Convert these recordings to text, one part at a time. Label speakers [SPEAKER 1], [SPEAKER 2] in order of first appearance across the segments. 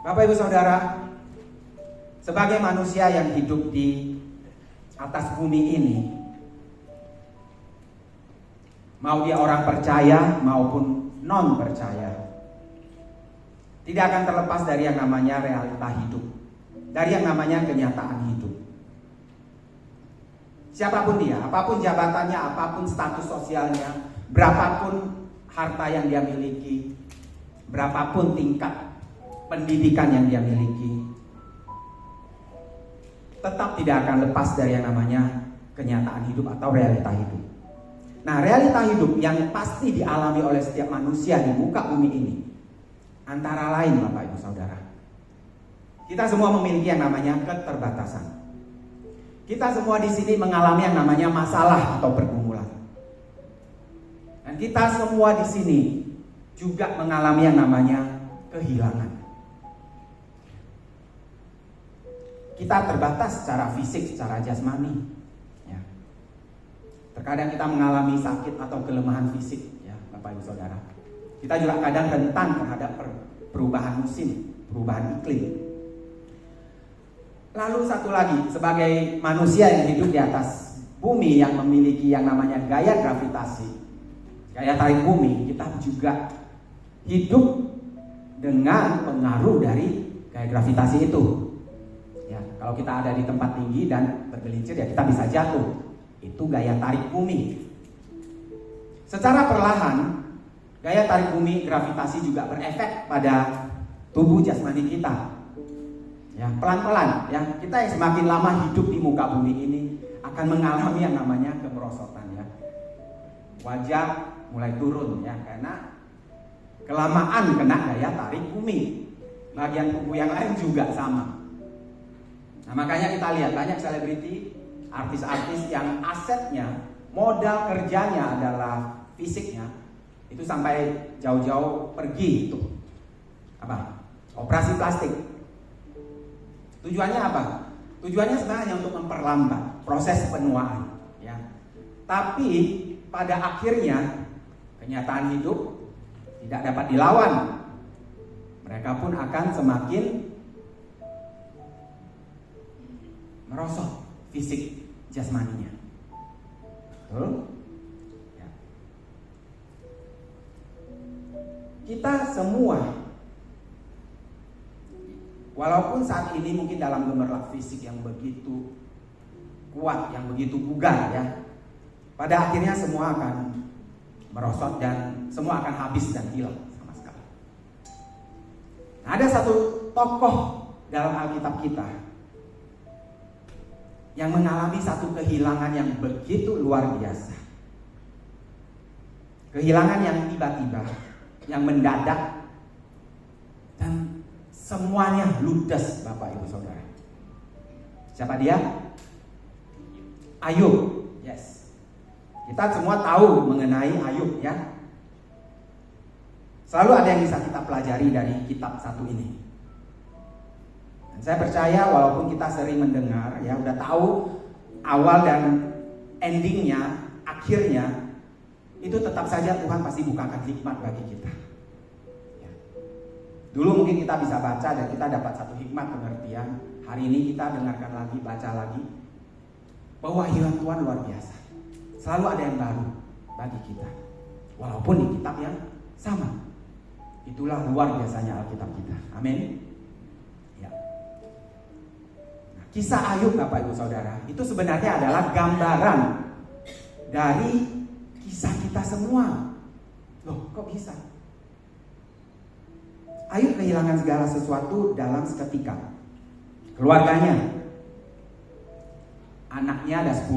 [SPEAKER 1] Bapak Ibu Saudara, sebagai manusia yang hidup di atas bumi ini, mau dia orang percaya maupun non percaya, tidak akan terlepas dari yang namanya realita hidup, dari yang namanya kenyataan hidup. Siapapun dia, apapun jabatannya, apapun status sosialnya, berapapun harta yang dia miliki, berapapun tingkat pendidikan yang dia miliki, tetap tidak akan lepas dari yang namanya kenyataan hidup atau realita hidup. Nah, realita hidup yang pasti dialami oleh setiap manusia di muka bumi ini, antara lain Bapak Ibu Saudara, kita semua memiliki yang namanya keterbatasan. Kita semua di sini mengalami yang namanya masalah atau pergumulan. Dan kita semua di sini juga mengalami yang namanya kehilangan. Kita terbatas secara fisik, secara jasmani. Ya. Terkadang kita mengalami sakit atau kelemahan fisik, ya, Bapak Ibu Saudara. Kita juga kadang rentan terhadap perubahan musim, perubahan iklim. Lalu satu lagi, sebagai manusia yang hidup di atas bumi yang memiliki yang namanya gaya gravitasi, gaya tarik bumi, kita juga hidup dengan pengaruh dari gaya gravitasi itu. Ya, kalau kita ada di tempat tinggi dan bergelincir, ya kita bisa jatuh. Itu gaya tarik bumi. Secara perlahan, gaya tarik bumi gravitasi juga berefek pada tubuh jasmani kita. Ya, pelan-pelan, ya, kita yang semakin lama hidup di muka bumi ini akan mengalami yang namanya kemerosotan, ya. Wajah mulai turun, ya, karena kelamaan kena gaya tarik bumi. Bagian tubuh yang lain juga sama. Nah, makanya kita lihat banyak selebriti, artis-artis yang asetnya, modal kerjanya adalah fisiknya, itu sampai jauh-jauh pergi itu operasi plastik. Tujuannya apa? Tujuannya sebenarnya untuk memperlambat proses penuaan, ya. Tapi pada akhirnya kenyataan hidup tidak dapat dilawan. Mereka pun akan semakin merosot fisik jasmaninya. Betul? Ya. Kita semua, walaupun saat ini mungkin dalam gemerlap fisik yang begitu kuat, yang begitu bugar, ya, pada akhirnya semua akan merosot dan semua akan habis dan hilang sama sekali. Nah, ada satu tokoh dalam Alkitab kita yang mengalami satu kehilangan yang begitu luar biasa. Kehilangan yang tiba-tiba, yang mendadak, dan semuanya ludes, Bapak Ibu Saudara. Siapa dia? Ayub. Yes. Kita semua tahu mengenai Ayub, ya. Selalu ada yang bisa kita pelajari dari kitab satu ini. Dan saya percaya walaupun kita sering mendengar, ya, udah tahu awal dan endingnya, akhirnya, itu tetap saja Tuhan pasti bukakan hikmat bagi kita. Ya. Dulu mungkin kita bisa baca dan kita dapat satu hikmat pengertian. Hari ini kita dengarkan lagi, baca lagi, bahwa wahyu Tuhan luar biasa. Selalu ada yang baru bagi kita, walaupun di kitab yang sama. Itulah luar biasanya Alkitab kita. Amin. Kisah Ayub, Bapak Ibu Saudara, itu sebenarnya adalah gambaran dari kisah kita semua. Loh, kok bisa? Ayub kehilangan segala sesuatu dalam seketika. Keluarganya, anaknya ada 10,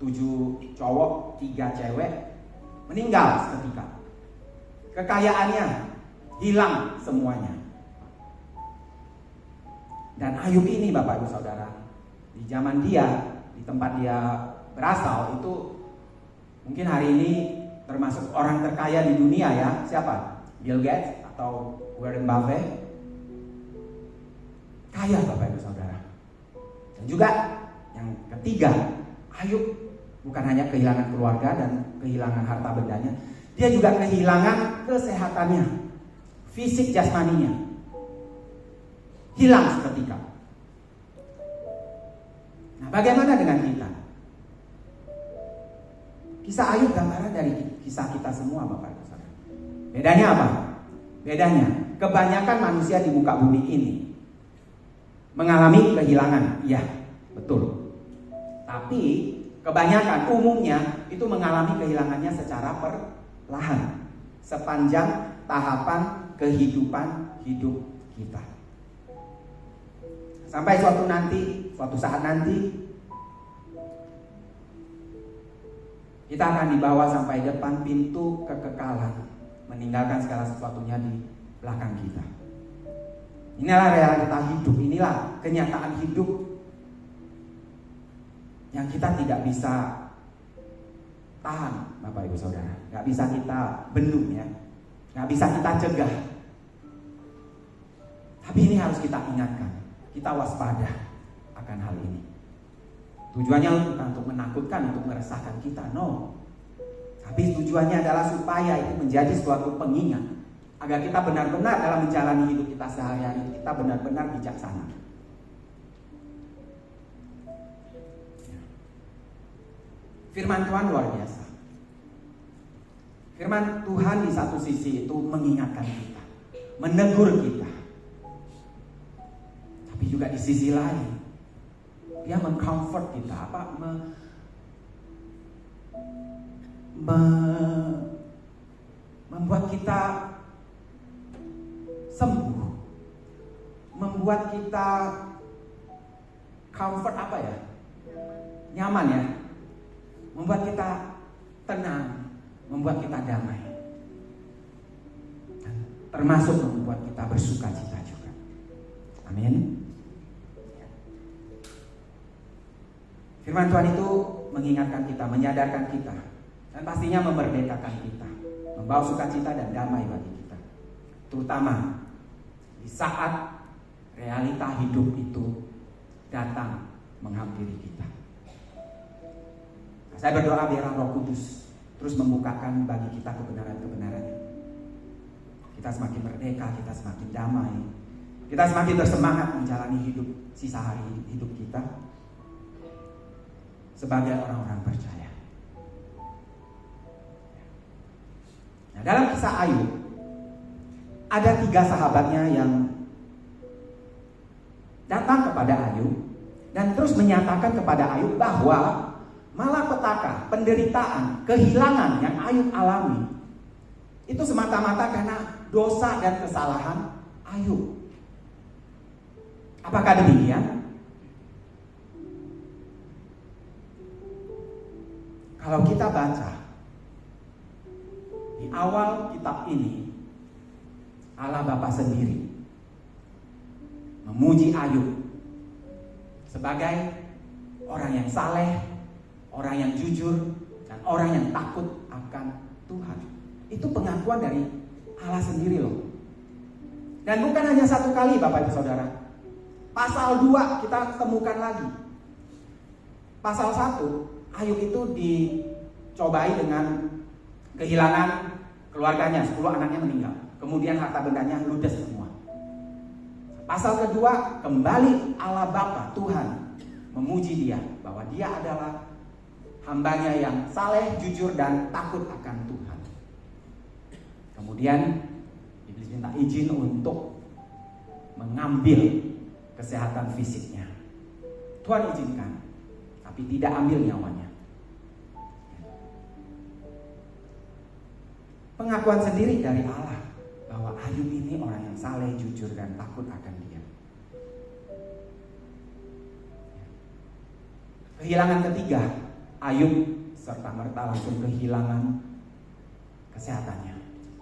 [SPEAKER 1] 7 cowok, 3 cewek, meninggal seketika. Kekayaannya hilang semuanya. Dan Ayub ini, Bapak Ibu Saudara, di zaman dia, di tempat dia berasal, itu mungkin hari ini termasuk orang terkaya di dunia, ya. Siapa? Bill Gates atau Warren Buffett. Kaya, Bapak Ibu Saudara. Dan juga yang ketiga, Ayub bukan hanya kehilangan keluarga dan kehilangan harta bendanya, dia juga kehilangan kesehatannya, fisik jasmaninya. hilang seketika. Nah, bagaimana dengan kita? Kisah Ayub gambaran dari kisah kita semua, Bapak Ibu Saudara. Bedanya apa? Bedanya, kebanyakan manusia di muka bumi ini mengalami kehilangan. Iya, betul. Tapi kebanyakan umumnya itu mengalami kehilangannya secara perlahan sepanjang tahapan kehidupan hidup kita. Sampai suatu saat nanti kita akan dibawa sampai depan pintu kekekalan, meninggalkan segala sesuatunya di belakang kita. Inilah realita hidup, inilah kenyataan hidup yang kita tidak bisa tahan, Bapak Ibu Saudara. Gak bisa kita bendung ya, gak bisa kita cegah. Tapi ini harus kita ingatkan, kita waspada akan hal ini. Tujuannya bukan untuk menakutkan, untuk meresahkan kita, no. Tapi tujuannya adalah supaya itu menjadi suatu pengingat, agar kita benar-benar dalam menjalani hidup kita sehari-hari, kita benar-benar bijaksana. Firman Tuhan luar biasa. Firman Tuhan di satu sisi itu mengingatkan kita, menegur kita. Tapi juga di sisi lain, dia mengcomfort kita, membuat kita sembuh, membuat kita comfort nyaman ya, membuat kita tenang, membuat kita damai, dan termasuk membuat kita bersuka cita juga. Amin. Firman Tuhan itu mengingatkan kita, menyadarkan kita, dan pastinya memerdekakan kita, membawa sukacita dan damai bagi kita. Terutama di saat realita hidup itu datang menghampiri kita. Nah, saya berdoa biar Roh Kudus terus membukakan bagi kita kebenaran-kebenaran. Kita semakin merdeka, kita semakin damai, kita semakin bersemangat menjalani hidup sisa hari hidup kita sebagai orang-orang percaya. Nah, dalam kisah Ayub ada 3 sahabatnya yang datang kepada Ayub dan terus menyatakan kepada Ayub bahwa malapetaka, penderitaan, kehilangan yang Ayub alami itu semata-mata karena dosa dan kesalahan Ayub. Apakah demikian? Kalau kita baca di awal kitab ini, Allah Bapa sendiri memuji Ayub sebagai orang yang saleh, orang yang jujur, dan orang yang takut akan Tuhan. Itu pengakuan dari Allah sendiri loh. Dan bukan hanya satu kali, Bapak Ibu Saudara. Pasal 2 kita temukan lagi. Pasal 1, Ayub itu dicobai dengan kehilangan keluarganya, 10 anaknya meninggal. Kemudian harta bendanya ludes semua. Pasal kedua, kembali Allah Bapa Tuhan memuji dia bahwa dia adalah hambanya yang saleh, jujur, dan takut akan Tuhan. Kemudian iblis minta izin untuk mengambil kesehatan fisiknya. Tuhan izinkan, tapi tidak ambil nyawanya. Pengakuan sendiri dari Allah bahwa Ayub ini orang yang saleh, jujur, dan takut akan Dia. Kehilangan ketiga, Ayub serta merta langsung kehilangan kesehatannya.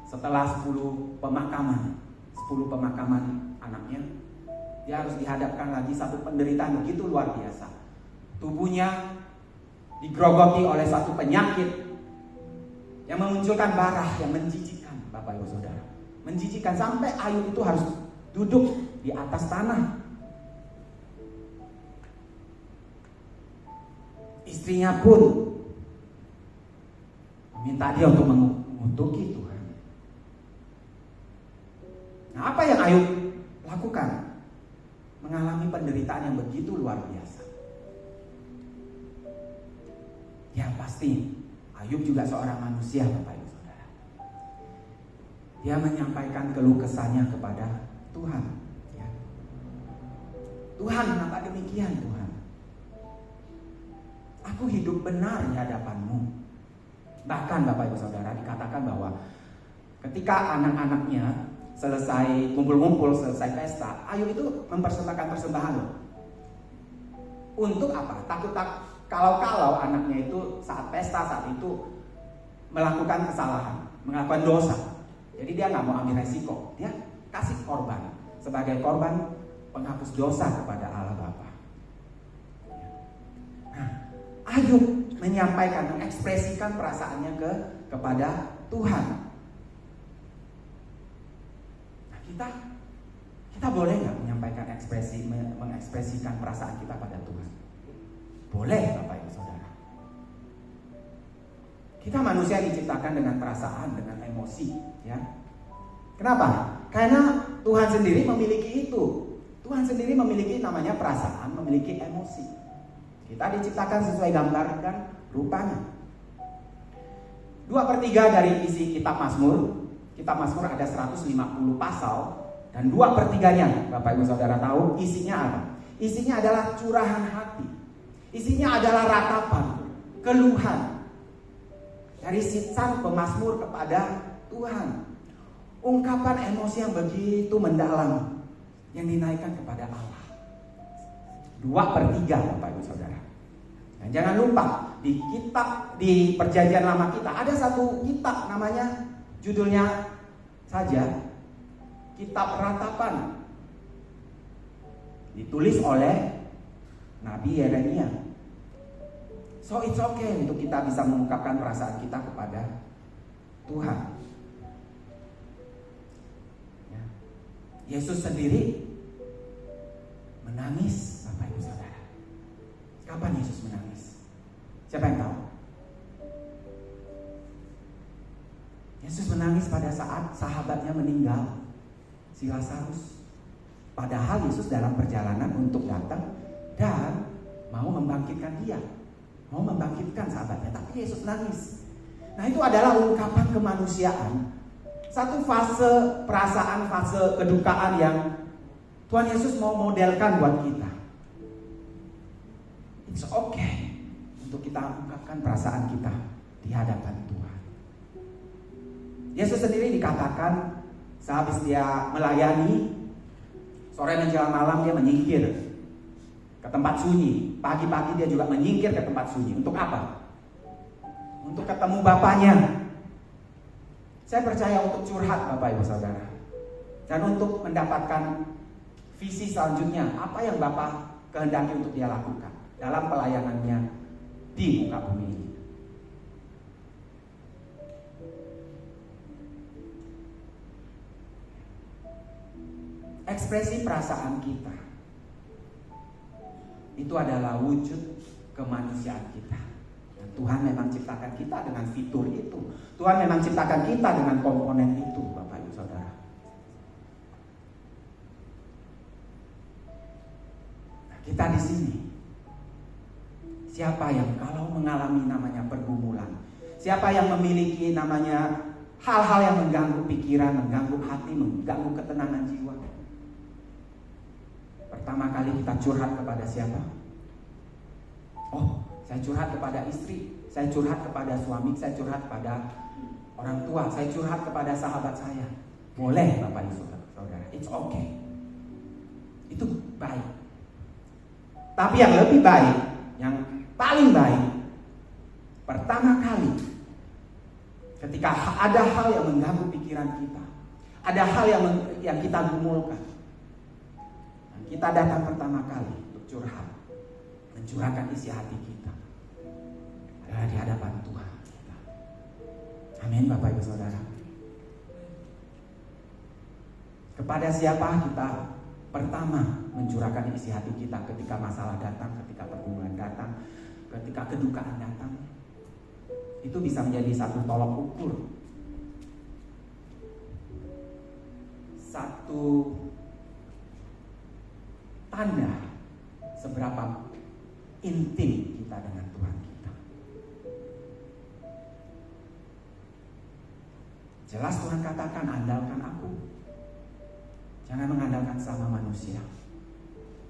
[SPEAKER 1] Setelah 10 pemakaman anaknya, dia harus dihadapkan lagi satu penderitaan begitu luar biasa. Tubuhnya digerogoti oleh satu penyakit yang memunculkan darah yang menjijikkan, Bapak Ibu Saudara. Menjijikkan sampai Ayub itu harus duduk di atas tanah. Istrinya pun meminta dia untuk mengutuki Tuhan. Nah, apa yang Ayub lakukan? penderitaan yang begitu luar biasa. Ya pasti Ayub juga seorang manusia, Bapak Ibu Saudara. Dia menyampaikan keluh kesahnya kepada Tuhan. Ya. Tuhan, kenapa demikian Tuhan? Aku hidup benar di hadapan-Mu. Bahkan Bapak Ibu Saudara dikatakan bahwa ketika anak-anaknya selesai kumpul-kumpul, selesai pesta, Ayub itu mempersembahkan persembahan loh. Untuk apa? Takut kalau anaknya itu saat pesta saat itu melakukan kesalahan, melakukan dosa. Jadi dia nggak mau ambil resiko. Dia kasih korban sebagai korban penghapus dosa kepada Allah Bapa. Nah, Ayub menyampaikan, mengekspresikan perasaannya kepada Tuhan. Kita boleh nggak menyampaikan mengekspresikan perasaan kita pada Tuhan? Boleh, Bapak Ibu Saudara. Kita manusia diciptakan dengan perasaan, dengan emosi, ya. Kenapa? Karena Tuhan sendiri memiliki itu. Tuhan sendiri memiliki namanya perasaan, memiliki emosi. Kita diciptakan sesuai gambar dan rupanya. 2/3 dari isi kitab Mazmur. Kitab Mazmur ada 150 pasal dan 2/3-nya, Bapak Ibu Saudara tahu isinya apa? Isinya adalah curahan hati. Isinya adalah ratapan, keluhan dari si sang pemazmur kepada Tuhan. Ungkapan emosi yang begitu mendalam yang dinaikkan kepada Allah. 2/3, Bapak Ibu Saudara. Dan jangan lupa di Perjanjian Lama kita ada satu kitab namanya, judulnya saja Kitab Ratapan, ditulis oleh Nabi Yeremia. So it's okay untuk kita bisa mengungkapkan perasaan kita kepada Tuhan. Ya. Yesus sendiri menangis, Bapak Ibu Saudara. Kapan Yesus menangis? Siapa yang tahu? Yesus menangis pada saat sahabatnya meninggal, si Lazarus. Padahal Yesus dalam perjalanan untuk datang dan mau membangkitkan dia, mau membangkitkan sahabatnya, tapi Yesus nangis. Nah, itu adalah ungkapan kemanusiaan. Satu fase perasaan, fase kedukaan yang Tuhan Yesus mau modelkan buat kita. It's okay untuk kita ungkapkan perasaan kita di hadapan Tuhan. Yesus sendiri dikatakan sehabis dia melayani, sore menjelang malam dia menyingkir ke tempat sunyi. Pagi-pagi dia juga menyingkir ke tempat sunyi. Untuk apa? Untuk ketemu Bapaknya. Saya percaya untuk curhat, Bapak Ibu Saudara, dan untuk mendapatkan visi selanjutnya, apa yang Bapak kehendaki untuk dia lakukan dalam pelayanannya di muka bumi ini. Ekspresi perasaan kita itu adalah wujud kemanusiaan kita. Dan Tuhan memang ciptakan kita dengan fitur itu. Tuhan memang ciptakan kita dengan komponen itu, Bapak Ibu Saudara. Nah, kita di sini, siapa yang kalau mengalami namanya pergumulan, siapa yang memiliki namanya hal-hal yang mengganggu pikiran, mengganggu hati, mengganggu ketenangan jiwa, pertama kali kita curhat kepada siapa? Oh, saya curhat kepada istri, saya curhat kepada suami, saya curhat kepada orang tua, saya curhat kepada sahabat saya. Boleh, Bapak Ibu Saudara, it's okay. Itu baik. Tapi yang lebih baik, yang paling baik, pertama kali ketika ada hal yang mengganggu pikiran kita, ada hal yang kita gumulkan, kita datang pertama kali untuk curhat, mencurahkan isi hati kita adalah di hadapan Tuhan kita. Amin, Bapak Ibu Saudara. Kepada siapa kita pertama mencurahkan isi hati kita ketika masalah datang, ketika pergumulan datang, ketika kedukaan datang? Itu bisa menjadi satu tolok ukur, satu tanda seberapa intim kita dengan Tuhan kita. Jelas Tuhan katakan, andalkan aku. Jangan mengandalkan sama manusia.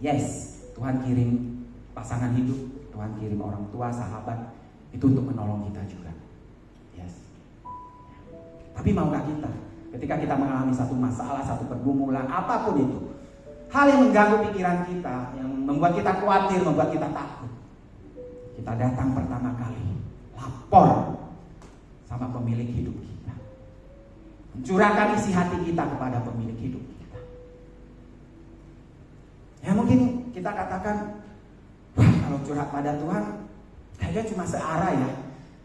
[SPEAKER 1] Yes, Tuhan kirim pasangan hidup, Tuhan kirim orang tua, sahabat, itu untuk menolong kita juga. Yes. Tapi maukah kita, ketika kita mengalami satu masalah, satu pergumulan, apapun itu, hal yang mengganggu pikiran kita, yang membuat kita khawatir, membuat kita takut, kita datang pertama kali, lapor sama pemilik hidup kita, mencurahkan isi hati kita kepada pemilik hidup kita. Ya mungkin kita katakan, wah kalau curhat pada Tuhan kayaknya cuma searah ya.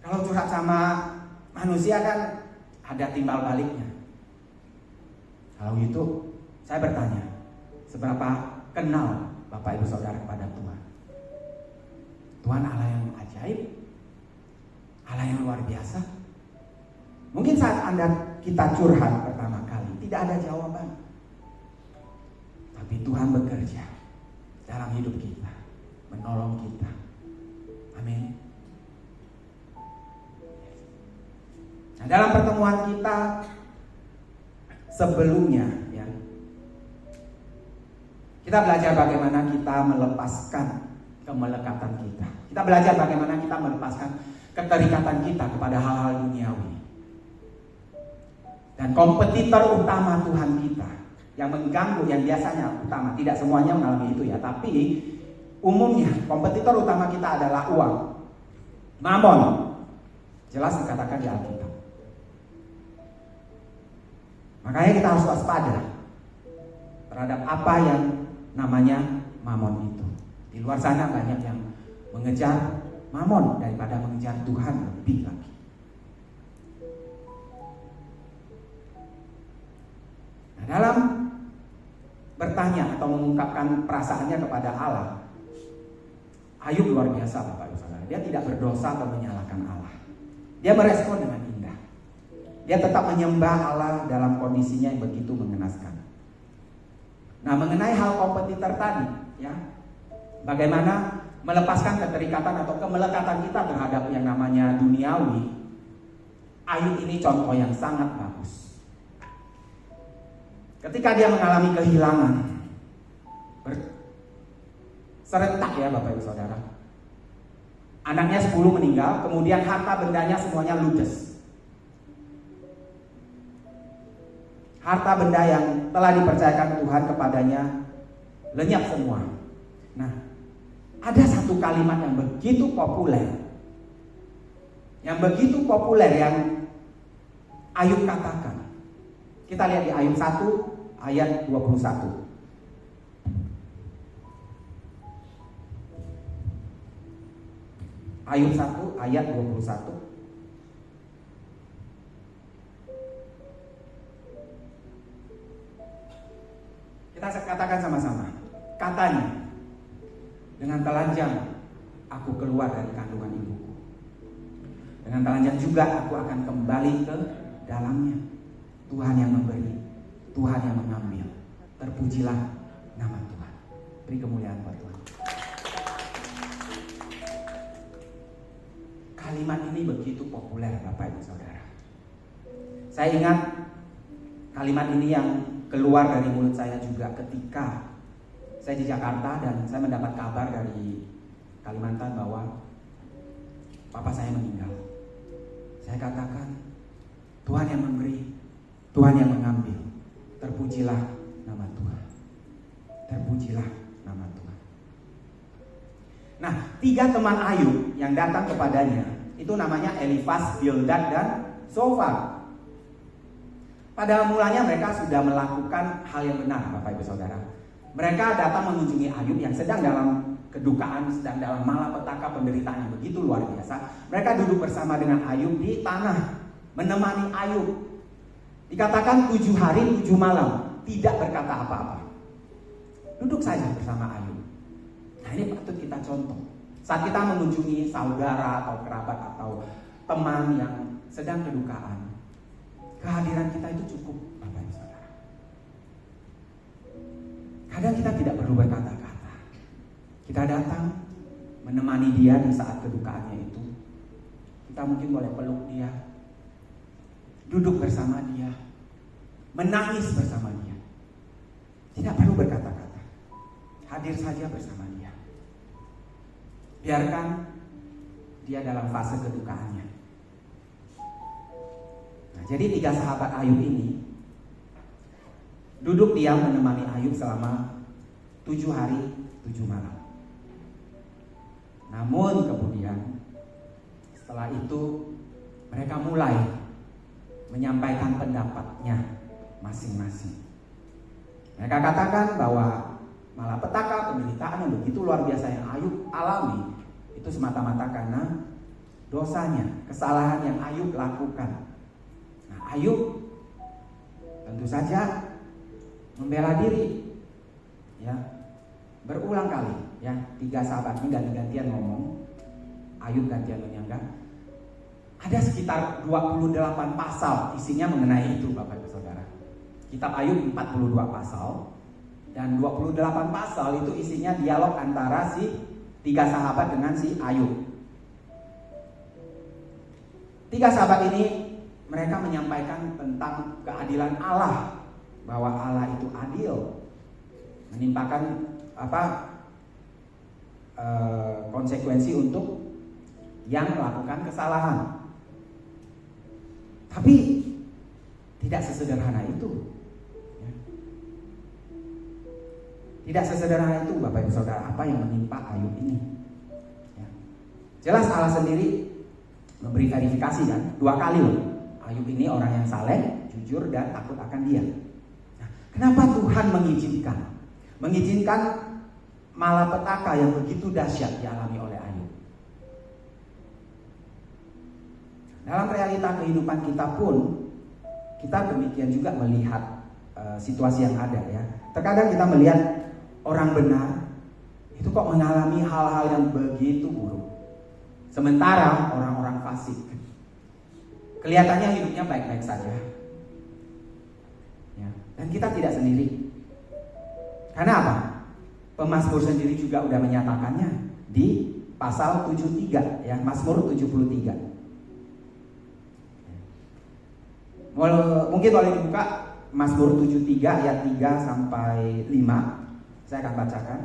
[SPEAKER 1] Kalau curhat sama manusia kan ada timbal baliknya. Kalau gitu saya bertanya, seberapa kenal Bapak Ibu Saudara kepada Tuhan? Tuhan Allah yang ajaib, Allah yang luar biasa. Mungkin saat kita curhat pertama kali tidak ada jawaban, tapi Tuhan bekerja dalam hidup kita, menolong kita. Amin. Nah, dalam pertemuan kita sebelumnya ya, kita belajar bagaimana kita melepaskan kemelekatan kita. Kita belajar bagaimana kita melepaskan keterikatan kita kepada hal-hal duniawi. Dan kompetitor utama Tuhan kita yang mengganggu, yang biasanya utama, tidak semuanya mengalami itu ya, tapi umumnya kompetitor utama kita adalah uang, mamon. Jelas dikatakan di Alkitab. Makanya kita harus waspada terhadap apa yang namanya mamon itu. Di luar sana banyak yang mengejar mamon daripada mengejar Tuhan lebih lagi. Nah, dalam bertanya atau mengungkapkan perasaannya kepada Allah, Ayub luar biasa Bapak Ibu Saudara. Dia tidak berdosa atau menyalahkan Allah. Dia merespon dengan indah. Dia tetap menyembah Allah dalam kondisinya yang begitu mengenaskan. Nah, mengenai hal kompetitor tadi, ya, bagaimana melepaskan keterikatan atau kemelekatan kita terhadap yang namanya duniawi, Ayub ini contoh yang sangat bagus. Ketika dia mengalami kehilangan serentak ya Bapak Ibu Saudara, anaknya 10 meninggal, kemudian harta bendanya semuanya ludes. Harta benda yang telah dipercayakan Tuhan kepadanya lenyap semua. Nah, ada satu kalimat yang begitu populer, yang Ayub katakan. Kita lihat di Ayub 1 ayat 21. Ayub 1 ayat 21. Kita katakan sama-sama. Katanya, dengan telanjang aku keluar dari kandungan ibuku. Dengan telanjang juga aku akan kembali ke dalamnya. Tuhan yang memberi, Tuhan yang mengambil. Terpujilah nama Tuhan. Beri kemuliaan buat Tuhan. Kalimat ini begitu populer Bapak Ibu Saudara. Saya ingat kalimat ini yang keluar dari mulut saya juga ketika saya di Jakarta dan saya mendapat kabar dari Kalimantan bahwa papa saya meninggal. Saya katakan, Tuhan yang memberi, Tuhan yang mengambil. Terpujilah nama Tuhan. Terpujilah nama Tuhan. Nah, 3 teman Ayub yang datang kepadanya itu namanya Elifaz, Bildad, dan Zofar. Pada mulanya mereka sudah melakukan hal yang benar Bapak Ibu Saudara. Mereka datang mengunjungi Ayub yang sedang dalam kedukaan, sedang dalam malapetaka penderitaan yang begitu luar biasa. Mereka duduk bersama dengan Ayub di tanah, menemani Ayub. Dikatakan 7 hari 7 malam tidak berkata apa-apa. Duduk saja bersama Ayub. Nah, ini patut kita contoh. Saat kita mengunjungi saudara atau kerabat atau teman yang sedang kedukaan, kehadiran kita itu cukup Bapak Ibu Saudara. Kadang kita tidak perlu berkata-kata. Kita datang menemani dia di saat kedukaannya itu. Kita mungkin boleh peluk dia, duduk bersama dia, menangis bersama dia. Tidak perlu berkata-kata, hadir saja bersama dia. Biarkan dia dalam fase kedukaannya. Nah, jadi 3 sahabat Ayub ini duduk diam menemani Ayub selama 7 hari 7 malam. Namun kemudian setelah itu mereka mulai menyampaikan pendapatnya masing-masing. Mereka katakan bahwa malapetaka, penderitaan yang begitu luar biasa yang Ayub alami itu semata-mata karena dosanya, kesalahan yang Ayub lakukan. Nah, Ayub tentu saja membela diri, ya, berulang kali, ya, 3 sahabat ini ganti-gantian ngomong, Ayub gantian menyangga. Ada sekitar 28 pasal isinya mengenai itu, Bapak Ibu Saudara. Kitab Ayub 42 pasal dan 28 pasal itu isinya dialog antara si 3 sahabat dengan si Ayub. 3 sahabat ini mereka menyampaikan tentang keadilan Allah, bahwa Allah itu adil, menimpakan konsekuensi untuk yang melakukan kesalahan. Tapi tidak sesederhana itu, ya. Tidak sesederhana itu, Bapak Ibu Saudara, apa yang menimpa Ayub ini, ya. Jelas Allah sendiri memberi verifikasi kan, 2 kali loh. Ayub ini orang yang saleh, jujur dan takut akan Dia. Nah, kenapa Tuhan mengizinkan malapetaka yang begitu dahsyat dialami oleh Ayub? Dalam realita kehidupan kita pun, kita demikian juga melihat situasi yang ada, ya. Terkadang kita melihat orang benar itu kok mengalami hal-hal yang begitu buruk, sementara orang-orang fasik kelihatannya hidupnya baik-baik saja, ya. Dan kita tidak sendiri. Karena apa? Pemazmur sendiri juga udah menyatakannya di pasal 73, ya, Mazmur 73. Mungkin boleh dibuka Mazmur 73 ayat 3 sampai 5. Saya akan bacakan.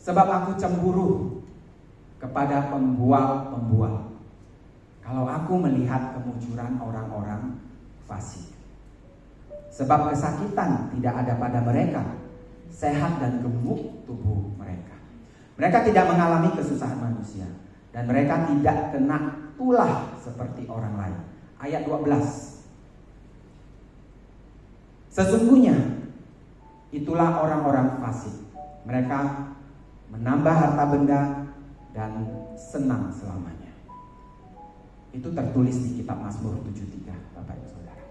[SPEAKER 1] Sebab aku cemburu kepada pembual-pembual, kalau aku melihat kemunculan orang-orang fasik. Sebab kesakitan tidak ada pada mereka, sehat dan gemuk tubuh mereka. Mereka tidak mengalami kesusahan manusia, dan mereka tidak kena tulah seperti orang lain. Ayat 12. Sesungguhnya itulah orang-orang fasik. Mereka menambah harta benda dan senang selamanya. Itu tertulis di kitab Mazmur 73, Bapak Ibu Saudara.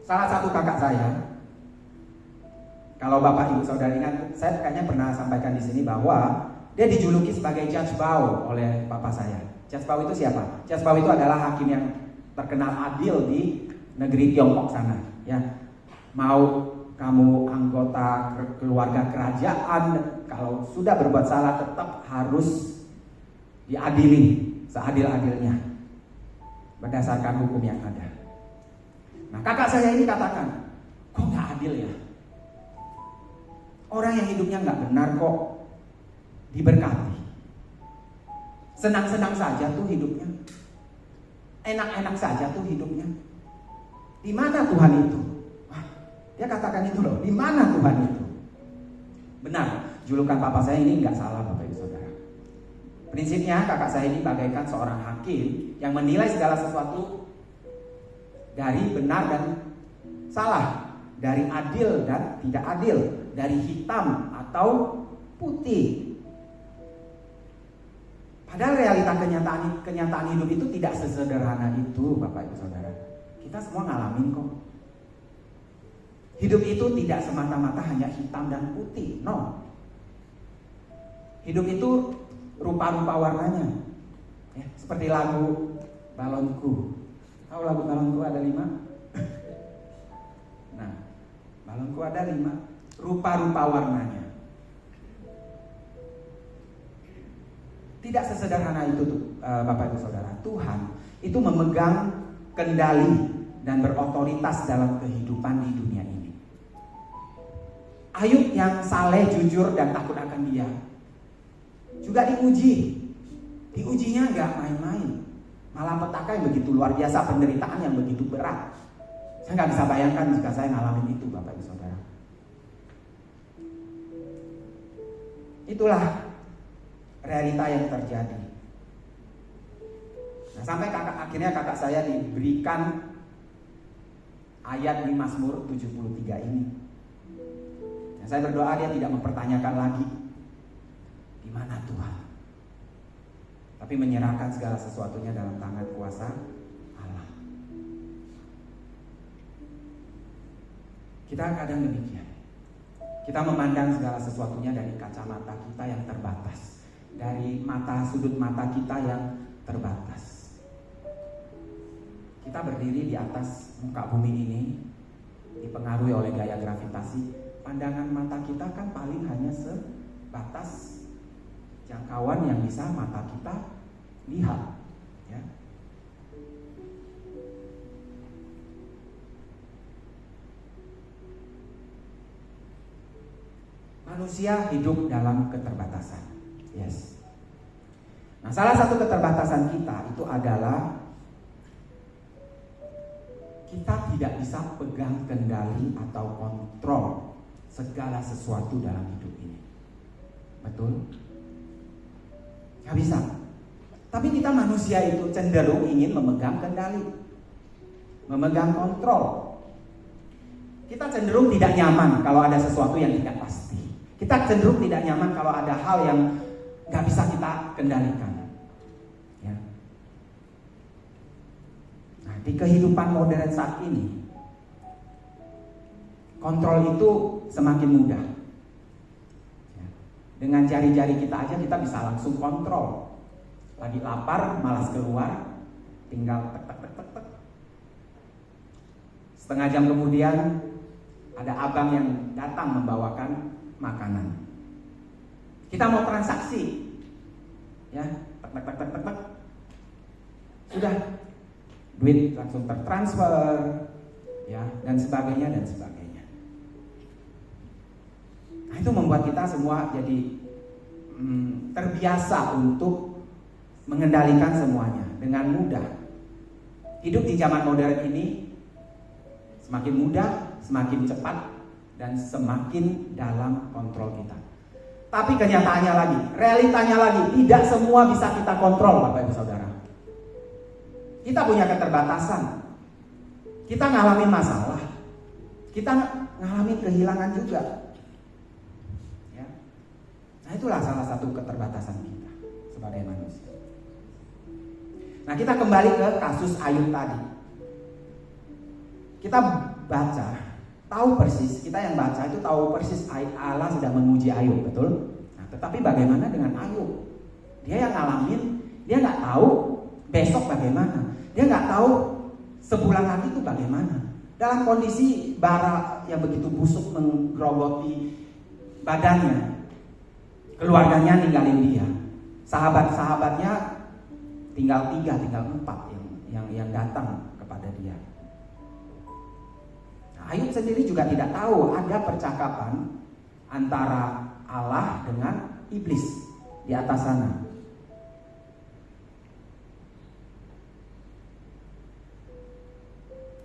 [SPEAKER 1] Salah satu kakak saya, kalau Bapak Ibu Saudara ingat, saya kayaknya pernah sampaikan di sini bahwa dia dijuluki sebagai Judge Bao oleh bapak saya. Judge Bao itu siapa? Judge Bao itu adalah hakim yang terkenal adil di negeri Tiongkok sana, ya. Mau kamu anggota keluarga kerajaan, kalau sudah berbuat salah tetap harus diadili seadil-adilnya berdasarkan hukum yang ada. Nah, kakak saya ini katakan, kok nggak adil ya? Orang yang hidupnya nggak benar kok diberkati. Senang-senang saja tuh hidupnya, enak-enak saja tuh hidupnya. Di mana Tuhan itu? Wah, dia katakan itu loh. Di mana Tuhan itu? Benar, julukan papa saya ini nggak salah, Bapak Ibu Saudara. Prinsipnya kakak saya ini bagaikan seorang hakim yang menilai segala sesuatu dari benar dan salah, dari adil dan tidak adil, dari hitam atau putih. Padahal realita kenyataan hidup itu tidak sesederhana itu, Bapak Ibu Saudara. Kita semua ngalamin kok. Hidup itu tidak semata-mata hanya hitam dan putih, no. Hidup itu rupa-rupa warnanya, ya, seperti lagu Balonku. Tahu lagu Balonku ada 5? Nah, balon temanku ada 5 rupa-rupa warnanya. Tidak sesederhana itu tuh, Bapak Ibu Saudara. Tuhan itu memegang kendali dan berotoritas dalam kehidupan di dunia ini. Ayub yang saleh, jujur, dan takut akan Dia juga diuji. Diujinya nggak main-main. Malah petaka yang begitu luar biasa, penderitaan yang begitu berat. Saya nggak bisa bayangkan jika saya ngalamin itu, Bapak Ibu Saudara. Itulah realita yang terjadi. Nah, sampai akhirnya kakak saya diberikan ayat di Mazmur 73 ini. Nah, saya berdoa dia tidak mempertanyakan lagi di mana Tuhan, tapi menyerahkan segala sesuatunya dalam tangan kuasa Allah. Kita kadang demikian. Kita memandang segala sesuatunya dari kacamata kita yang terbatas, dari sudut mata kita yang terbatas. Kita berdiri di atas muka bumi ini, dipengaruhi oleh gaya gravitasi. Pandangan mata kita kan paling hanya sebatas jangkauan yang bisa mata kita lihat, ya. Manusia hidup dalam keterbatasan. Yes. Nah, salah satu keterbatasan kita itu adalah kita tidak bisa pegang kendali atau kontrol segala sesuatu dalam hidup ini. Betul? Gak bisa. Tapi kita manusia itu cenderung ingin memegang kendali, memegang kontrol. Kita cenderung tidak nyaman kalau ada sesuatu yang tidak pasti. Kita cenderung tidak nyaman kalau ada hal yang gak bisa kita kendalikan, ya. Nah, di kehidupan modern saat ini, kontrol itu semakin mudah, ya. Dengan jari-jari kita aja kita bisa langsung kontrol. Lagi lapar, malas keluar, tinggal tek tek tek tek tek. Setengah jam kemudian ada abang yang datang membawakan makanan. Kita mau transaksi, ya, tek tek tek tek tek tek. Sudah, duit langsung tertransfer, ya, dan sebagainya dan sebagainya. Nah, itu membuat kita semua jadi terbiasa untuk mengendalikan semuanya dengan mudah. Hidup di zaman modern ini semakin mudah, semakin cepat, dan semakin dalam kontrol kita. Tapi kenyataannya lagi, realitanya lagi, tidak semua bisa kita kontrol, Bapak Ibu Saudara. Kita punya keterbatasan. Kita ngalamin masalah. Kita ngalamin kehilangan juga. Ya. Nah, itulah salah satu keterbatasan kita sebagai manusia. Nah, kita kembali ke kasus Ayub tadi. Kita baca, tahu persis, kita yang baca itu tahu persis Allah sedang memuji Ayub, betul? Nah, tetapi bagaimana dengan Ayub? Dia yang ngalamin, dia nggak tahu besok bagaimana. Dia nggak tahu sebulan lagi itu bagaimana. Dalam kondisi bara yang begitu busuk menggerogoti badannya, keluarganya ninggalin dia, sahabat-sahabatnya tinggal 3, tinggal 4 yang datang kepada dia. Ayub sendiri juga tidak tahu ada percakapan antara Allah dengan iblis di atas sana.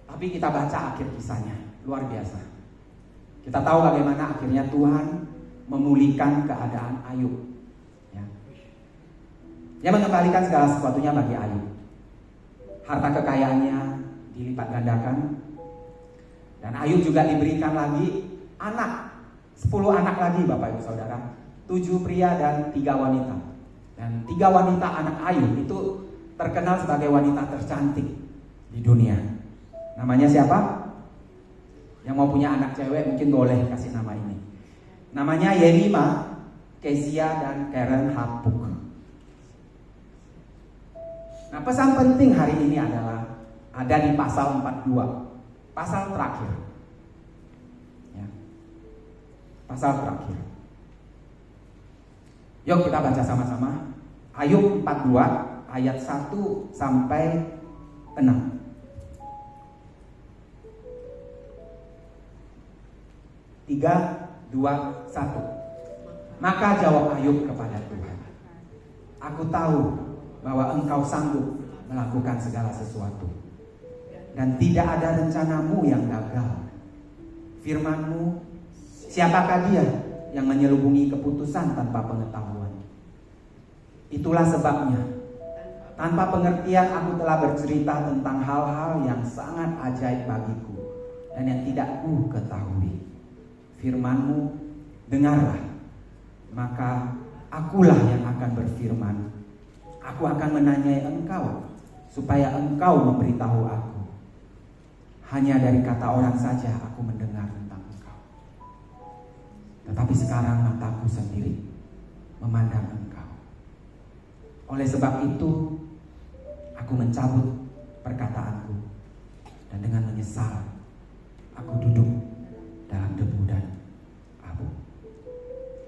[SPEAKER 1] Tapi kita baca akhir kisahnya, luar biasa. Kita tahu bagaimana akhirnya Tuhan memulihkan keadaan Ayub, ya. Dia mengembalikan segala sesuatunya bagi Ayub. Harta kekayaannya dilipat gandakan. Dan Ayub juga diberikan lagi anak, 10 anak lagi, Bapak Ibu Saudara, 7 pria dan 3 wanita. Dan 3 wanita anak Ayub itu terkenal sebagai wanita tercantik di dunia. Namanya siapa? Yang mau punya anak cewek mungkin boleh kasih nama ini. Namanya Yemima, Kezia, dan Karen Hapuk. Nah, pesan penting hari ini adalah ada di pasal 42. Pasal terakhir, Ya. Pasal terakhir. Yuk kita baca sama-sama. Ayub 42 ayat 1 sampai 6. 3, 2, 1. Maka jawab Ayub kepada Tuhan, aku tahu bahwa Engkau sanggup melakukan segala sesuatu, dan tidak ada rencanamu yang gagal. Firman-Mu, siapakah dia yang menyelubungi keputusan tanpa pengetahuan? Itulah sebabnya tanpa pengertian aku telah bercerita tentang hal-hal yang sangat ajaib bagiku dan yang tidak ku ketahui. Firman-Mu, dengarlah, maka akulah yang akan berfirman. Aku akan menanyai Engkau supaya Engkau memberitahu aku. Hanya dari kata orang saja aku mendengar tentang Engkau, tetapi sekarang mataku sendiri memandang Engkau. Oleh sebab itu aku mencabut perkataanku, dan dengan menyesal aku duduk dalam debu dan abu.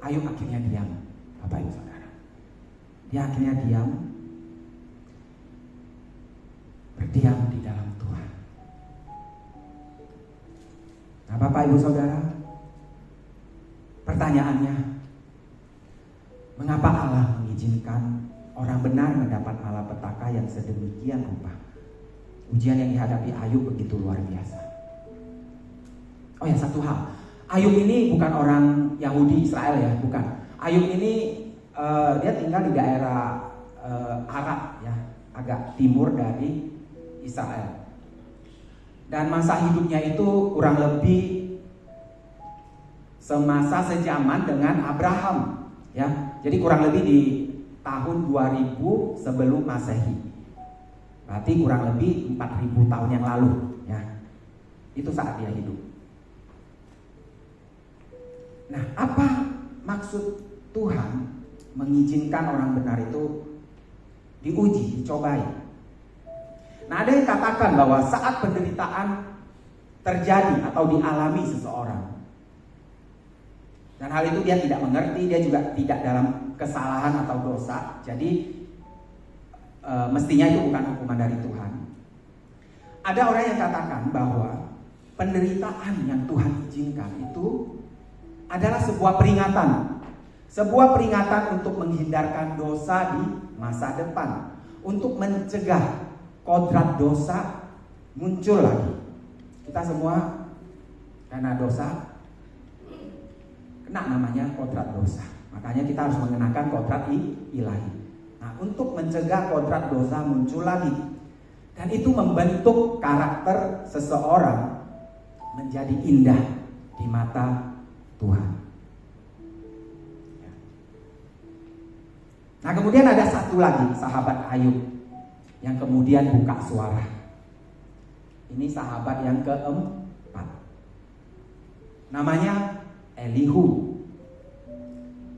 [SPEAKER 1] Ayub akhirnya diam, Bapak Ibu Saudara. Dia akhirnya diam, berdiam di dalam Tuhan. Nah, Bapak Ibu Saudara, pertanyaannya, mengapa Allah mengizinkan orang benar mendapat malapetaka yang sedemikian rupa? Ujian yang dihadapi Ayub begitu luar biasa. Oh ya, satu hal, Ayub ini bukan orang Yahudi Israel ya, bukan. Ayub ini dia tinggal di daerah Arab ya, agak timur dari Israel. Dan masa hidupnya itu kurang lebih semasa sejaman dengan Abraham ya. Jadi kurang lebih di tahun 2000 sebelum Masehi. Berarti kurang lebih 4000 tahun yang lalu ya. Itu saat dia hidup. Nah, apa maksud Tuhan mengizinkan orang benar itu diuji, dicobai? Nah, ada yang katakan bahwa saat penderitaan terjadi atau dialami seseorang, dan hal itu dia tidak mengerti, dia juga tidak dalam kesalahan atau dosa, jadi mestinya itu bukan hukuman dari Tuhan. Ada orang yang katakan bahwa penderitaan yang Tuhan izinkan itu adalah sebuah peringatan. Sebuah peringatan untuk menghindarkan dosa di masa depan, untuk mencegah kodrat dosa muncul lagi. Kita semua karena dosa kena namanya kodrat dosa. Makanya kita harus mengenakan kodrat ilahi. Nah, untuk mencegah kodrat dosa muncul lagi, dan itu membentuk karakter seseorang menjadi indah di mata Tuhan. Nah, kemudian ada satu lagi sahabat Ayub yang kemudian buka suara. Ini sahabat yang keempat. Namanya Elihu.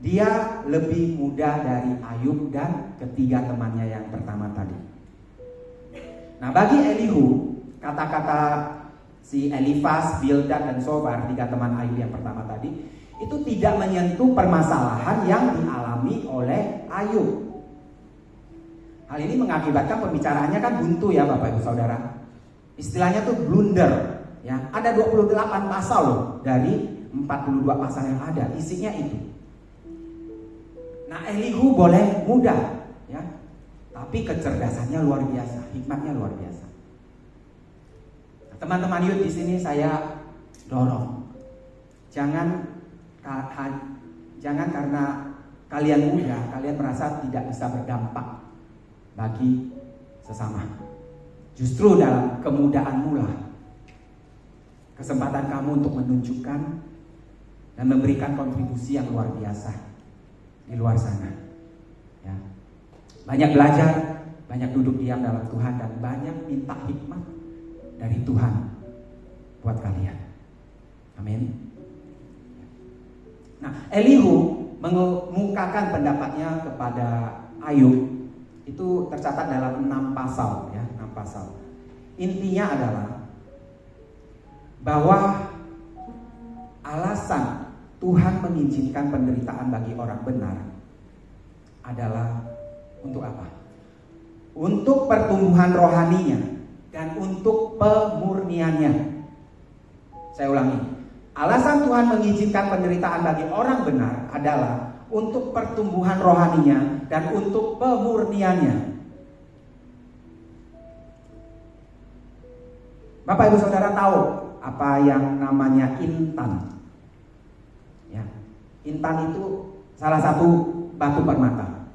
[SPEAKER 1] Dia lebih muda dari Ayub dan ketiga temannya yang pertama tadi. Nah, bagi Elihu, kata-kata si Elifas, Bildad, dan Sobar, tiga teman Ayub yang pertama tadi, itu tidak menyentuh permasalahan yang dialami oleh Ayub. Hal ini mengakibatkan pembicaraannya kan buntu ya Bapak Ibu Saudara. Istilahnya tuh blunder ya. Ada 28 pasal loh dari 42 pasal yang ada, isinya itu. Nah, Elihu boleh muda ya, tapi kecerdasannya luar biasa, hikmatnya luar biasa. Nah, teman-teman youth di sini saya dorong, jangan karena kalian muda, kalian merasa tidak bisa berdampak bagi sesama. Justru dalam kemudaanmu lah kesempatan kamu untuk menunjukkan dan memberikan kontribusi yang luar biasa di luar sana ya. Banyak belajar, banyak duduk diam dalam Tuhan, dan banyak minta hikmat dari Tuhan buat kalian. Amin. Nah, Elihu mengungkapkan pendapatnya kepada Ayub itu tercatat dalam 6 pasal ya, 6 pasal. Intinya adalah bahwa Tuhan mengizinkan penderitaan bagi orang benar adalah untuk apa? Untuk pertumbuhan rohaninya dan untuk pemurniannya. Saya ulangi, alasan Tuhan mengizinkan penderitaan bagi orang benar adalah untuk pertumbuhan rohaninya dan untuk pemurniannya. Bapak Ibu Saudara tahu apa yang namanya intan? Ya, intan itu salah satu batu permata.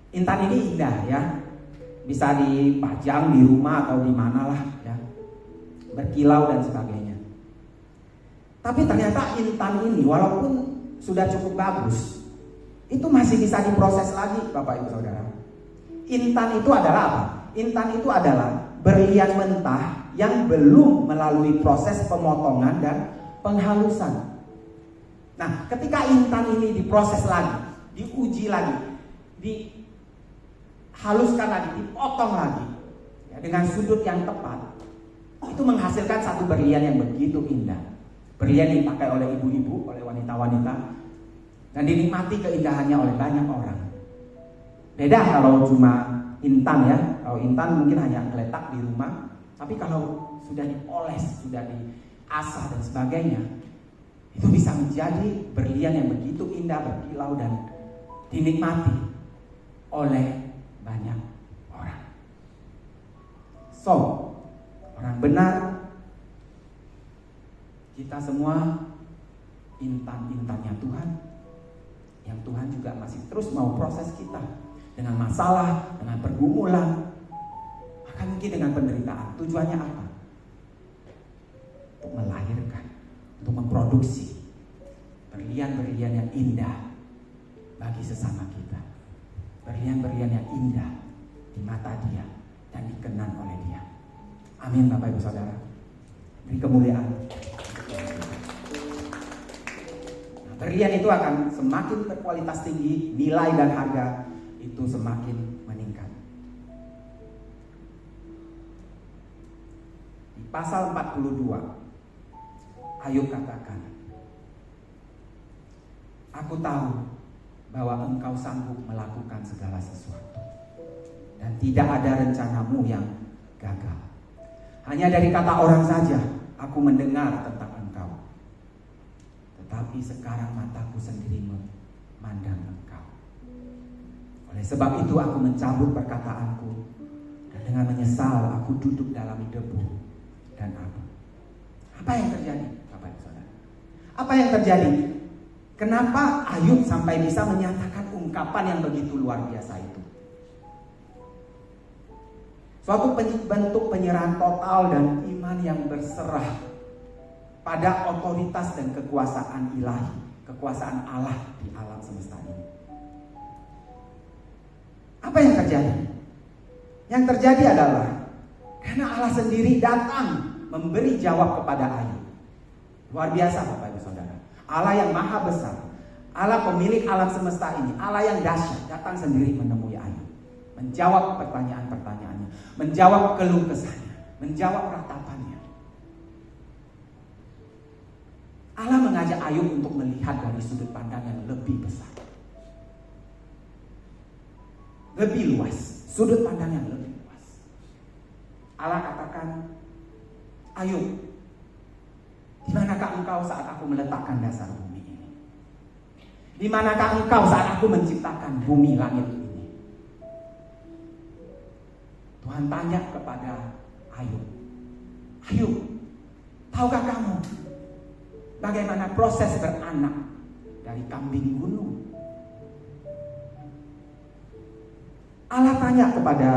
[SPEAKER 1] Intan ini indah ya, bisa dipajang di rumah atau di mana lah ya, berkilau dan sebagainya. Tapi ternyata intan ini walaupun sudah cukup bagus, itu masih bisa diproses lagi, Bapak Ibu Saudara. Intan itu adalah apa? Intan itu adalah berlian mentah yang belum melalui proses pemotongan dan penghalusan. Nah, ketika intan ini diproses lagi, diuji lagi, dihaluskan lagi, dipotong lagi ya, dengan sudut yang tepat, itu menghasilkan satu berlian yang begitu indah. Berlian yang dipakai oleh ibu-ibu, oleh wanita-wanita, dan dinikmati keindahannya oleh banyak orang. Beda kalau cuma intan ya. Kalau intan mungkin hanya geletak di rumah, tapi kalau sudah dioles, sudah diasah dan sebagainya, itu bisa menjadi berlian yang begitu indah, berkilau dan dinikmati oleh banyak orang. So, orang benar, kita semua intan-intannya Tuhan, yang Tuhan juga masih terus mau proses kita dengan masalah, dengan pergumulan, bahkan mungkin dengan penderitaan. Tujuannya apa? Untuk melahirkan, untuk memproduksi berlian-berlian yang indah bagi sesama kita. Berlian-berlian yang indah di mata Dia dan dikenan oleh Dia. Amin Bapak Ibu Saudara. Beri kemuliaan. Nah, berlian itu akan semakin berkualitas tinggi, nilai dan harga itu semakin meningkat. Di pasal 42, Ayub katakan, aku tahu bahwa engkau sanggup melakukan segala sesuatu dan tidak ada rencanamu yang gagal. Hanya dari kata orang saja aku mendengar tentang engkau, tetapi sekarang mataku sendiri memandang engkau. Oleh sebab itu aku mencabut perkataanku, dan dengan menyesal aku duduk dalam debu dan abu. Apa yang terjadi, Bapak Ibu Saudara? Apa yang terjadi? Kenapa Ayub sampai bisa menyatakan ungkapan yang begitu luar biasa itu? Suatu bentuk penyerahan total dan iman yang berserah pada otoritas dan kekuasaan ilahi, kekuasaan Allah di alam semesta ini. Apa yang terjadi? Yang terjadi adalah karena Allah sendiri datang memberi jawab kepada Ayub. Luar biasa Bapak Ibu Saudara. Allah yang maha besar, Allah pemilik alam semesta ini, Allah yang dahsyat datang sendiri menemui Ayub, menjawab pertanyaan-pertanyaannya, menjawab keluh kesahnya, menjawab ratapannya. Allah mengajak Ayub untuk melihat dari sudut pandang yang lebih besar, lebih luas, sudut pandang yang lebih luas. Allah katakan, Ayub, di manakah engkau saat aku meletakkan dasar bumi ini? Di manakah engkau saat aku menciptakan bumi langit ini? Tuhan tanya kepada Ayub, Ayub, tahukah kamu bagaimana proses beranak dari kambing gunung? Allah tanya kepada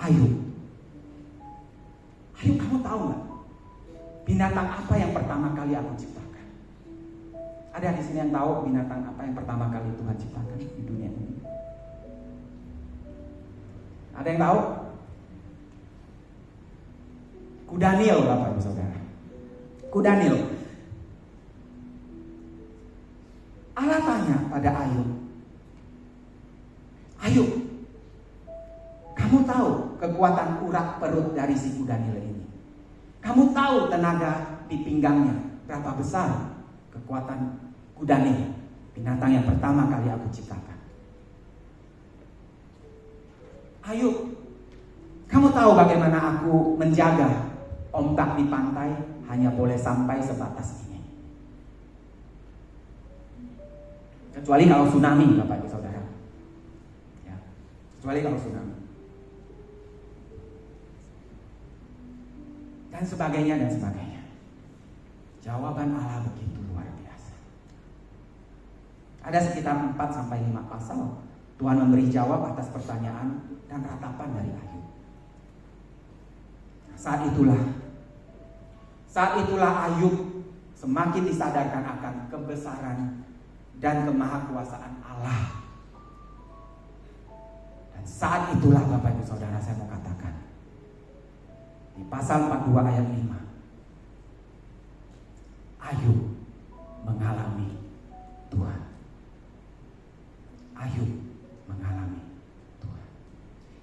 [SPEAKER 1] Ayub, Ayub, kamu tahu nggak binatang apa yang pertama kali aku ciptakan? Ada di sini yang tahu binatang apa yang pertama kali Tuhan ciptakan di dunia ini? Ada yang tahu? Kuda Nil, Bapak Ibu Saudara. Kuda Nil. Allah tanya pada Ayub, Ayub, kamu tahu kekuatan urat perut dari si kuda Nil ini? Kamu tahu tenaga di pinggangnya berapa besar kekuatan Kuda Nil, binatang yang pertama kali aku ciptakan. Ayo, kamu tahu bagaimana aku menjaga ombak di pantai hanya boleh sampai sebatas ini. Kecuali kalau tsunami, Bapak Ibu Saudara. Ya, kecuali kalau tsunami. Dan sebagainya dan sebagainya. Jawaban Allah begitu luar biasa. Ada sekitar 4-5 pasal Tuhan memberi jawab atas pertanyaan dan ratapan dari Ayub. Saat itulah Ayub semakin disadarkan akan kebesaran dan kemahakuasaan Allah. Dan saat itulah Bapak Ibu Saudara, saya mau katakan di pasal 42 ayat 5, Ayub mengalami Tuhan. Ayub mengalami Tuhan.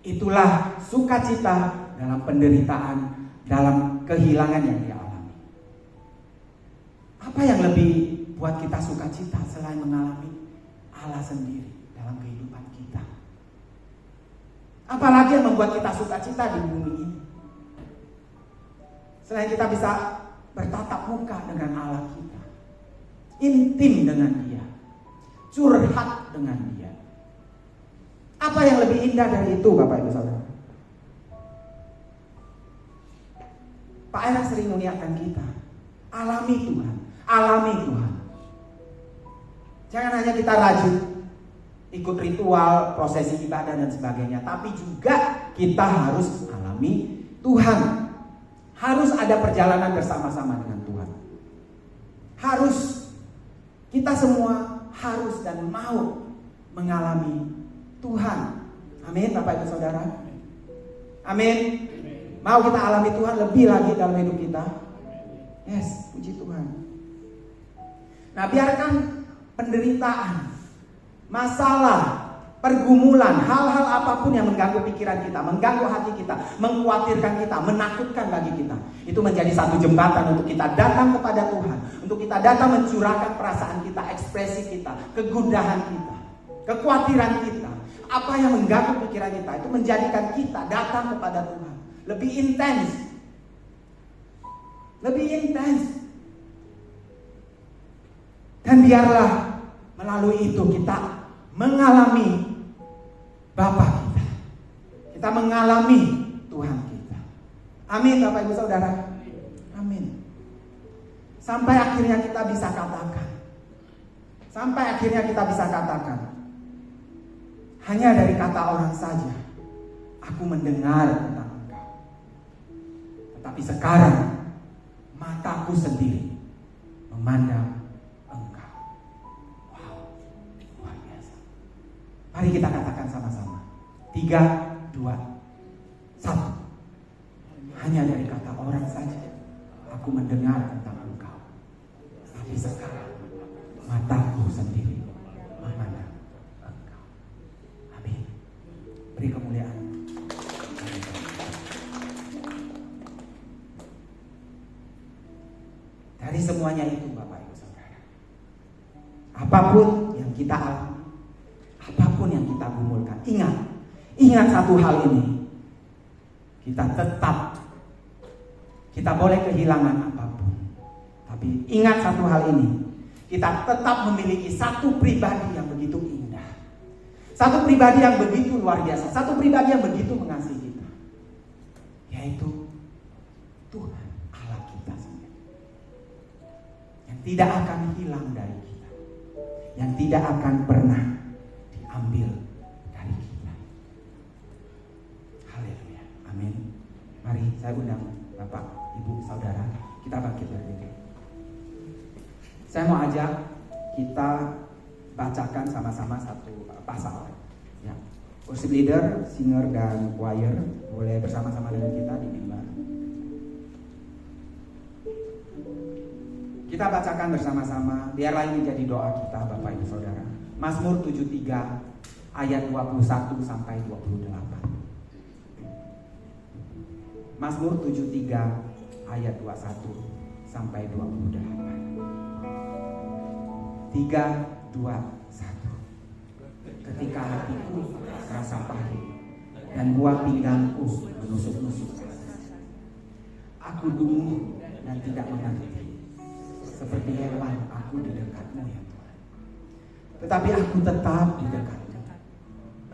[SPEAKER 1] Itulah sukacita dalam penderitaan, dalam kehilangan yang dia alami. Apa yang lebih buat kita sukacita selain mengalami Allah sendiri dalam kehidupan kita? Apalagi yang membuat kita sukacita di bumi ini? Selain kita bisa bertatap muka dengan Allah kita, intim dengan Dia, curhat dengan Dia. Apa yang lebih indah dari itu, Bapak Ibu Saudara? Pak Enak sering mengingatkan kita, alami Tuhan, alami Tuhan. Jangan hanya kita rajin ikut ritual, prosesi ibadah dan sebagainya, tapi juga kita harus alami Tuhan. Harus ada perjalanan bersama-sama dengan Tuhan. Harus, kita semua harus dan mau mengalami Tuhan. Amin, Bapak Ibu Saudara. Amin. Mau kita alami Tuhan lebih lagi dalam hidup kita? Yes, puji Tuhan. Nah, biarkan penderitaan, masalah, pergumulan, hal-hal apapun yang mengganggu pikiran kita, mengganggu hati kita, mengkhawatirkan kita, menakutkan bagi kita, itu menjadi satu jembatan untuk kita datang kepada Tuhan, untuk kita datang mencurahkan perasaan kita, ekspresi kita, kegundahan kita, kekhawatiran kita, apa yang mengganggu pikiran kita, itu menjadikan kita datang kepada Tuhan lebih intens, lebih intens. Dan biarlah melalui itu kita mengalami Bapa kita. Kita mengalami Tuhan kita. Amin, Bapak Ibu Saudara. Amin. Sampai akhirnya kita bisa katakan. Hanya dari kata orang saja, aku mendengar tentang Engkau. Tetapi sekarang mataku sendiri memandang Engkau. Wow, luar biasa. Mari kita katakan sama-sama. 3, 2, 1. Hanya dari kata orang saja aku mendengar tentang Engkau. Tapi sekarang mataku sendiri memandang Engkau. Amin. Beri kemuliaan. Dari semuanya itu Bapak Ibu Saudara, apapun yang kita alami, apapun yang kita gumulkan, ingat satu hal ini. Kita boleh kehilangan apapun, tapi ingat satu hal ini, kita tetap memiliki satu pribadi yang begitu indah, satu pribadi yang begitu luar biasa, satu pribadi yang begitu mengasihi kita, yaitu Tuhan Allah kita sendiri, yang tidak akan hilang dari kita, yang tidak akan pernah diambil dari kita. Haleluya, amin. Mari saya undang Bapak, Ibu, Saudara, kita bangkit berdiri. Saya mau ajak kita bacakan sama-sama satu pasal. Ya. Worship leader, singer, dan choir boleh bersama-sama dengan kita di mimbar. Kita bacakan bersama-sama, biarlah ini jadi doa kita Bapak Ibu Saudara. Mazmur 73 ayat 21 sampai 28. Mazmur 73 ayat 21 sampai 28. 3, 2, 1. 3, 2, 1. Ketika hatiku terasa pahit dan buah pinggangku menusuk-nusuk, aku dungu dan tidak mengerti. Seperti hewan aku di dekat-Mu ya Tuhan. Tetapi aku tetap di dekat-Mu.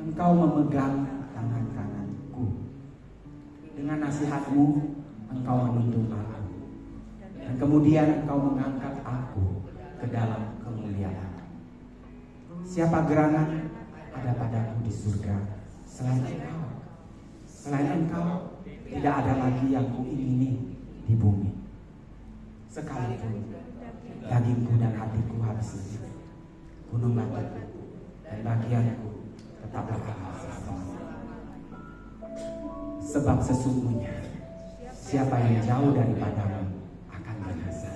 [SPEAKER 1] Engkau memegang tangan kananku. Dengan nasihat-Mu Engkau menuntun aku. Dan kemudian Engkau mengangkat aku ke dalam kemuliaan. Siapa gerangan ada padaku di surga selain Engkau. Selain Engkau tidak ada lagi yang kuingini di bumi. Sekalipun dagingku dan hatiku habis itu, gunung batuku dan bagianku tetaplah habis. Sebab sesungguhnya siapa yang jauh daripadamu akan binasa.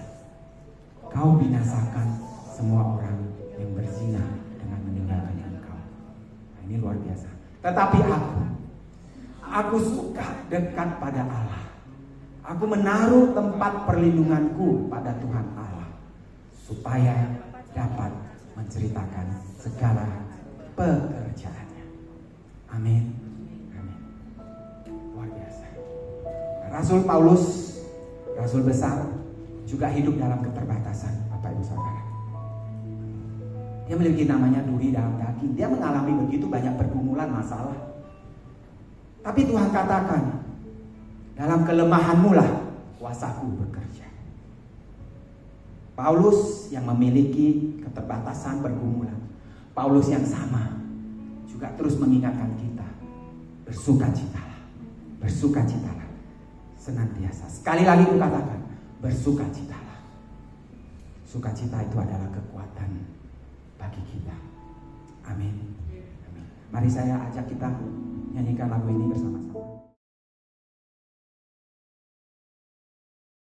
[SPEAKER 1] Kau binasakan semua orang yang berzina dengan meninggalkan Engkau. Nah, ini luar biasa. Tetapi aku suka dekat pada Allah. Aku menaruh tempat perlindunganku pada Tuhan Allah, supaya dapat menceritakan segala pekerjaannya. Amin. Amin. Luar biasa. Rasul Paulus, Rasul besar, juga hidup dalam keterbatasan, Bapak Ibu Saudara. Dia memiliki namanya duri dalam daging. Dia mengalami begitu banyak pergumulan, masalah. Tapi Tuhan katakan, dalam kelemahanmu lah kuasaku bekerja. Paulus yang memiliki keterbatasan pergumulan, Paulus yang sama juga terus mengingatkan kita, bersukacitalah, bersukacitalah senantiasa. Sekali lagi kukatakan, bersukacitalah. Sukacita itu adalah kekuatan bagi kita. Amin. Amin. Mari saya ajak kita nyanyikan lagu ini bersama-sama.